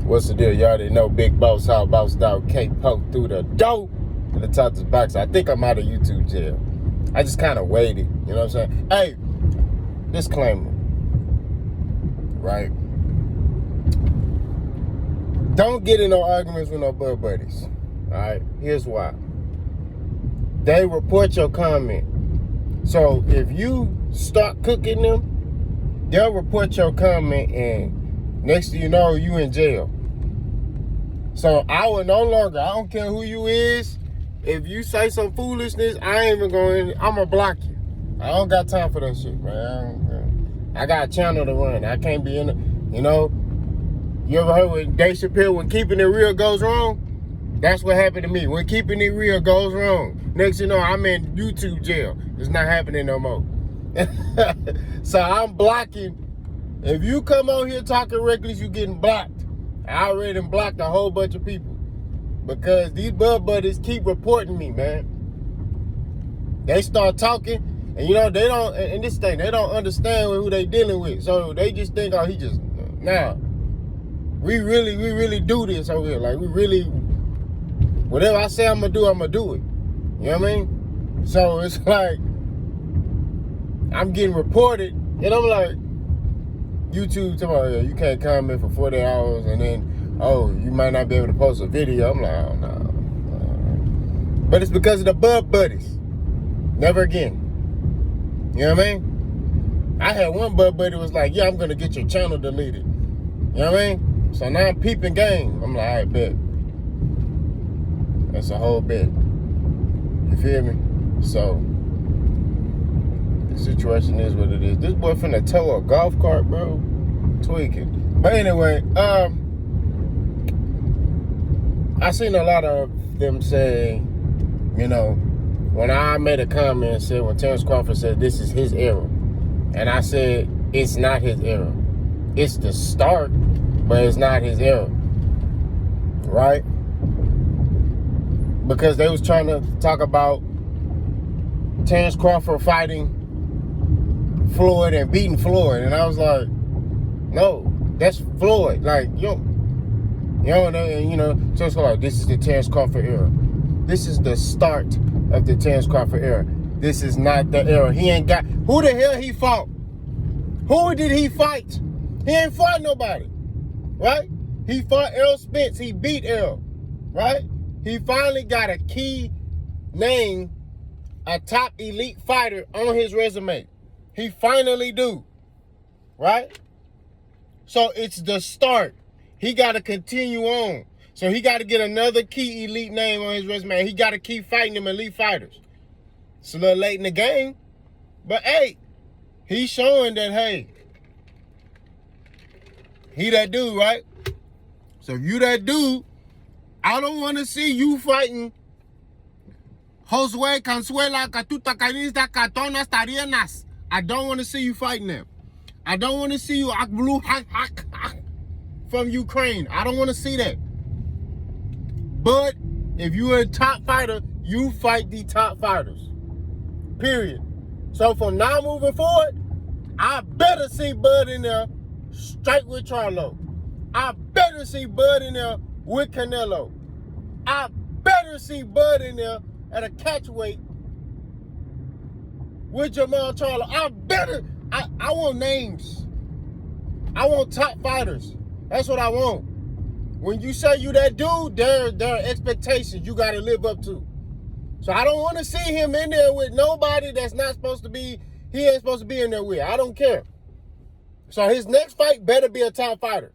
What's the deal? You already know Big Boss, how Boss Dog can't poke through the door to the top of the box. I think I'm out of YouTube jail. I just kind of waited. You know what I'm saying? Hey, disclaimer, right? Don't get in no arguments with no bud buddies. All right? Here's why. They report your comment. So if you start cooking them, they'll report your comment, and next thing you know, you in jail. So I will no longer, I don't care who you is, if you say some foolishness, I ain't even going, I'm going to block you. I don't got time for that shit, man. I got a channel to run. I can't be in it. You know, you ever heard with Dave Chappelle, when keeping it real goes wrong? That's what happened to me. When keeping it real goes wrong. Next thing you know, I'm in YouTube jail. It's not happening no more. So I'm blocking. If you come on here talking reckless, you getting blocked. I already blocked a whole bunch of people because these bud buddies keep reporting me, man. They start talking, and you know, they don't, and this thing, they don't understand who they dealing with. So they just think, oh, he just, nah. We really do this over here. Like, we really, whatever I say I'm gonna do it. You know what I mean? So it's like, I'm getting reported, and I'm like, YouTube tomorrow, you can't comment for 40 hours, and then, oh, you might not be able to post a video. I'm like, oh, no. But it's because of the bud buddies. Never again. You know what I mean? I had one bud buddy was like, yeah, I'm going to get your channel deleted. You know what I mean? So now I'm peeping game. I'm like, all right, bet. That's a whole bet. You feel me? So the situation is what it is. This boy finna tow a golf cart, bro. Tweaking. But anyway, I seen a lot of them say, you know, when I made a comment and said, when Terence Crawford said this is his era, and I said it's not his era. It's the start, but it's not his era. Right? Because they was trying to talk about Terence Crawford fighting Floyd and beating Floyd, and I was like, no, that's Floyd. Like, and Terence Crawford, this is the Terence Crawford era. This is the start of the Terence Crawford era. This is not the era. He ain't got, who the hell he fought? Who did he fight? He ain't fought nobody, right? He fought Errol Spence. He beat Errol, right? He finally got a key name, a top elite fighter on his resume. He finally do, right? So it's the start. He got to continue on. So he got to get another key elite name on his resume. He got to keep fighting them elite fighters. It's a little late in the game, but hey, he's showing that, hey, he that dude, right? So if you that dude, I don't want to see you fighting Josue Consuela Catuta Canista Catonas Tarianas. I don't want to see you fighting them. I don't want to see you Akblu from Ukraine. I don't want to see that. But if you're a top fighter, you fight the top fighters. Period. So from now moving forward, I better see Bud in there straight with Charlo. I better see Bud in there with Canelo. I better see Bud in there at a catchweight with Jamal Charlo. I want names. I want top fighters. That's what I want. When you say you that dude, there are expectations you got to live up to. So I don't want to see him in there with nobody that's not supposed to be, he ain't supposed to be in there with. I don't care. So his next fight better be a top fighter.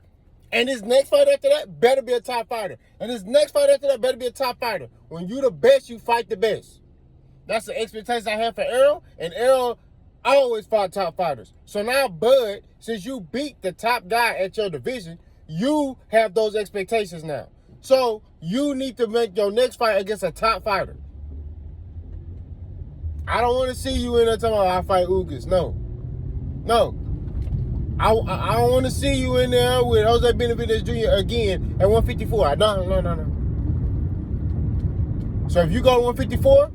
And his next fight after that better be a top fighter. And his next fight after that better be a top fighter. When you the best, you fight the best. That's the expectation I have for Errol. And Errol always fought top fighters. So now, Bud, since you beat the top guy at your division, you have those expectations now. So you need to make your next fight against a top fighter. I don't want to see you in there talking about I fight Ugas. No. I don't want to see you in there with Jose Benavidez Jr. again at 154. No. So if you go to 154,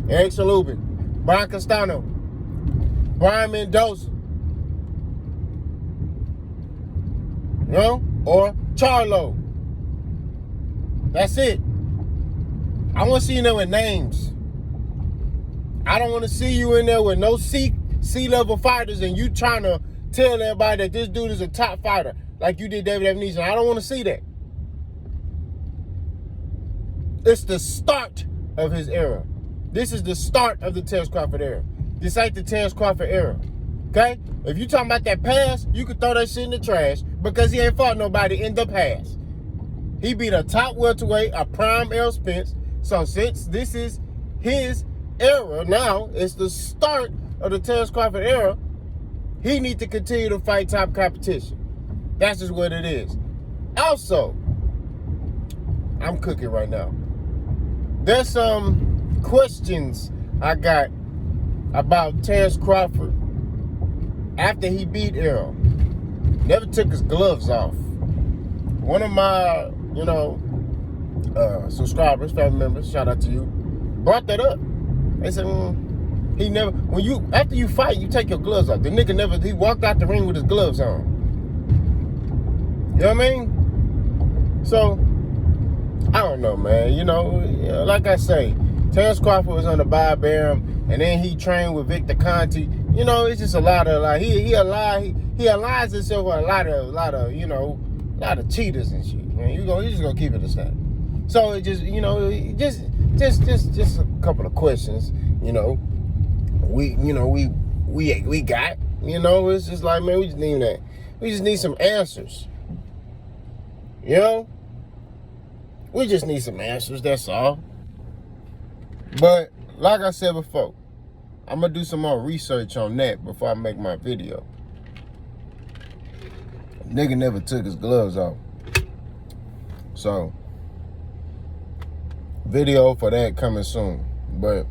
Eric Salubin, Brian Castano, Brian Mendoza, or Charlo. That's it. I want to see you in there with names. I don't want to see you in there with no C-level fighters and you trying to tell everybody that this dude is a top fighter like you did David Ebenezer. I don't want to see that. It's the start of his era. This is the start of the Terence Crawford era. This ain't the Terence Crawford era. Okay? If you talking about that past, you could throw that shit in the trash because he ain't fought nobody in the past. He beat a top welterweight, a prime Errol Spence. So since this is his era now, it's the start of the Terence Crawford era, he needs to continue to fight top competition. That's just what it is. Also, I'm cooking right now. There's some questions I got about Terence Crawford after he beat Errol. Never took his gloves off. One of my, subscribers, family members, shout out to you, brought that up. They said, he never, after you fight, you take your gloves off. The nigga he walked out the ring with his gloves on. You know what I mean? So, I don't know, man. Like I say, Terence Crawford was on the Bob Arum, and then he trained with Victor Conte. It's just a lot of he aligns himself with a lot of cheaters and shit. Man, you just gonna keep it a step. So it just just a couple of questions. We got. It's just like, man, we just need that. We just need some answers. We just need some answers, that's all. But, like I said before, I'm going to do some more research on that before I make my video. Nigga never took his gloves off. So, video for that coming soon. But,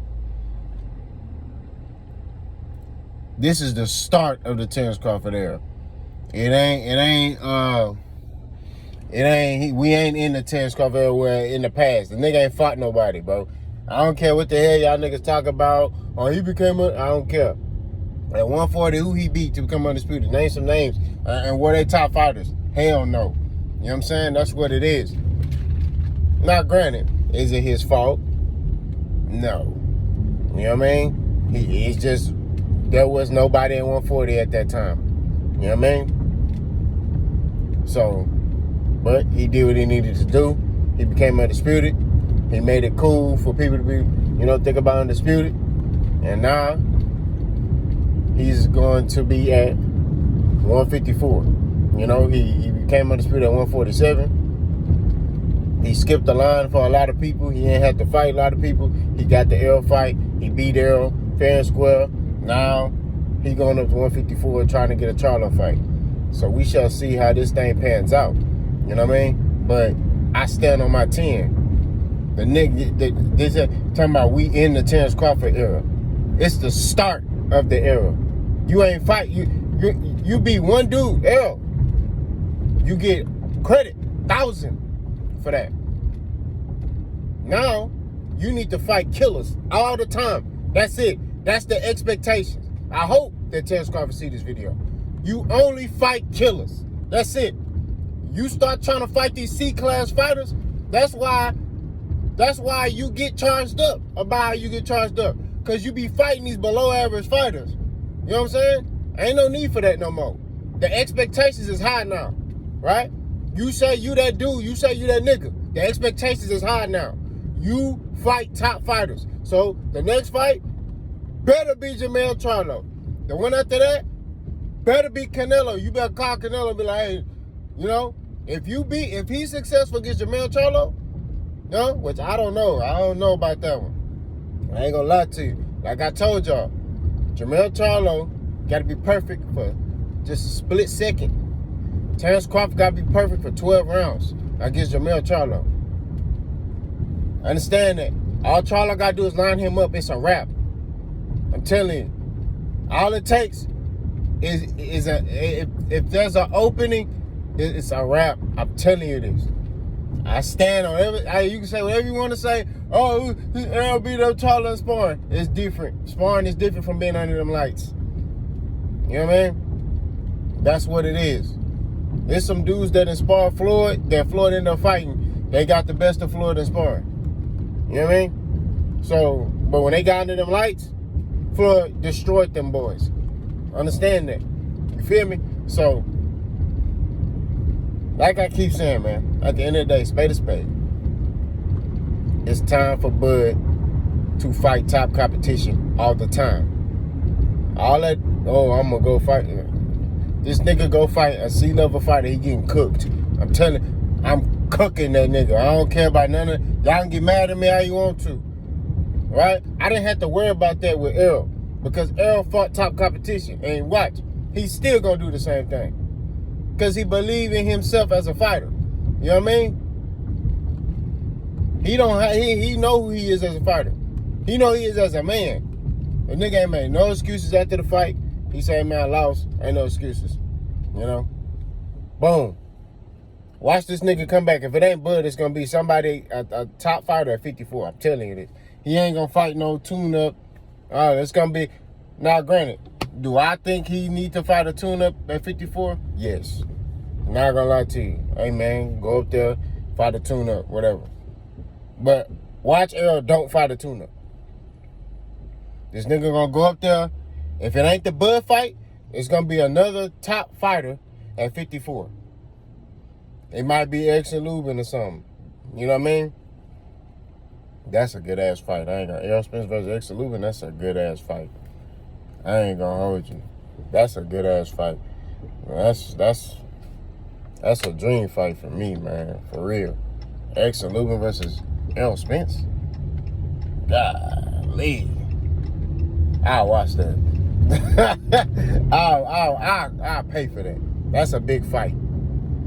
this is the start of the Terence Crawford era. We ain't in the Terence Crawford era where in the past. The nigga ain't fought nobody, bro. I don't care what the hell y'all niggas talk about. I don't care. At 140, who he beat to become undisputed? Name some names. And were they top fighters? Hell no. You know what I'm saying? That's what it is. Now, granted, is it his fault? No. You know what I mean? It's just, there was nobody at 140 at that time. You know what I mean? So, but he did what he needed to do. He became undisputed. He made it cool for people to be, think about undisputed. And now, he's going to be at 154. He became undisputed at 147. He skipped the line for a lot of people. He didn't have to fight a lot of people. He got the Errol fight. He beat Errol fair and square. Now, he going up to 154 trying to get a Charlo fight. So we shall see how this thing pans out. You know what I mean? But I stand on my 10. The nigga, this talking about we in the Terence Crawford era. It's the start of the era. You ain't fight. You beat one dude, Errol. You get credit, 1,000 for that. Now, you need to fight killers all the time. That's it. That's the expectations. I hope that Terence Crawford see this video. You only fight killers. That's it. You start trying to fight these C-class fighters, that's why you get charged up about how you get charged up. Because you be fighting these below average fighters. You know what I'm saying? Ain't no need for that no more. The expectations is high now, right? You say you that dude, you say you that nigga. The expectations is high now. You fight top fighters. So the next fight better be Jermell Charlo. The one after that better be Canelo. You better call Canelo and be like, hey, if he's successful against Jermell Charlo, which I don't know. I don't know about that one. I ain't gonna lie to you. Like I told y'all, Jermell Charlo got to be perfect for just a split second. Terence Crawford got to be perfect for 12 rounds against Jermell Charlo. Understand that. All Charlo got to do is line him up. It's a wrap. I'm telling you. All it takes is if there's an opening, it's a wrap. I'm telling you this. I stand on you can say whatever you want to say. Oh, Errol beat up Charlo in sparring. It's different. Sparring is different from being under them lights. You know what I mean? That's what it is. There's some dudes that inspire Floyd, that Floyd ended up fighting. they got the best of Floyd in sparring. You know what I mean? So, but when they got into them lights, Floyd destroyed them boys. Understand that. You feel me? So, like I keep saying, man, at the end of the day, spade to spade. It's time for Bud to fight top competition all the time. All that, oh, I'm going to go fight. This nigga go fight a C-level fighter, he getting cooked. I'm telling you, I'm cooking that nigga. I don't care about none of it. Y'all can get mad at me how you want to. Right? I didn't have to worry about that with Errol. Because Errol fought top competition. And watch, he's still going to do the same thing. Because he believe in himself as a fighter. You know what I mean? He know who he is as a fighter. He know he is as a man. The nigga ain't made no excuses after the fight. He say, man, I lost. Ain't no excuses. You know? Boom. Watch this nigga come back. If it ain't Bud, it's going to be somebody, a top fighter at 54. I'm telling you this. He ain't going to fight no tune-up. It's going to be... Now, granted, do I think he need to fight a tune-up at 54? Yes. Not going to lie to you. Hey, man, go up there, fight a tune-up, whatever. But watch Errol don't fight a tune-up. This nigga going to go up there. If it ain't the Bud fight, it's going to be another top fighter at 54. It might be X and Lubin or something. You know what I mean? That's a good-ass fight. I ain't gonna... Errol Spence versus X and Lubin, that's a good-ass fight. I ain't gonna hold you. That's a good-ass fight. That's a dream fight for me, man. For real. X and Lubin versus Errol Spence? Golly. I'll watch that. I'll pay for that. That's a big fight.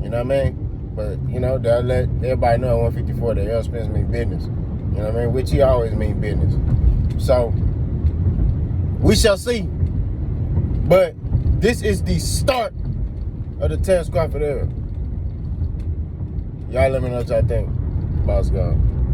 You know what I mean? But, you know, they'll let everybody know at 154 that Errol Spence mean business. You know what I mean? Which he always mean business. So, we shall see. But this is the start of the Terence Crawford era. Y'all let me know what y'all think. Boss gone.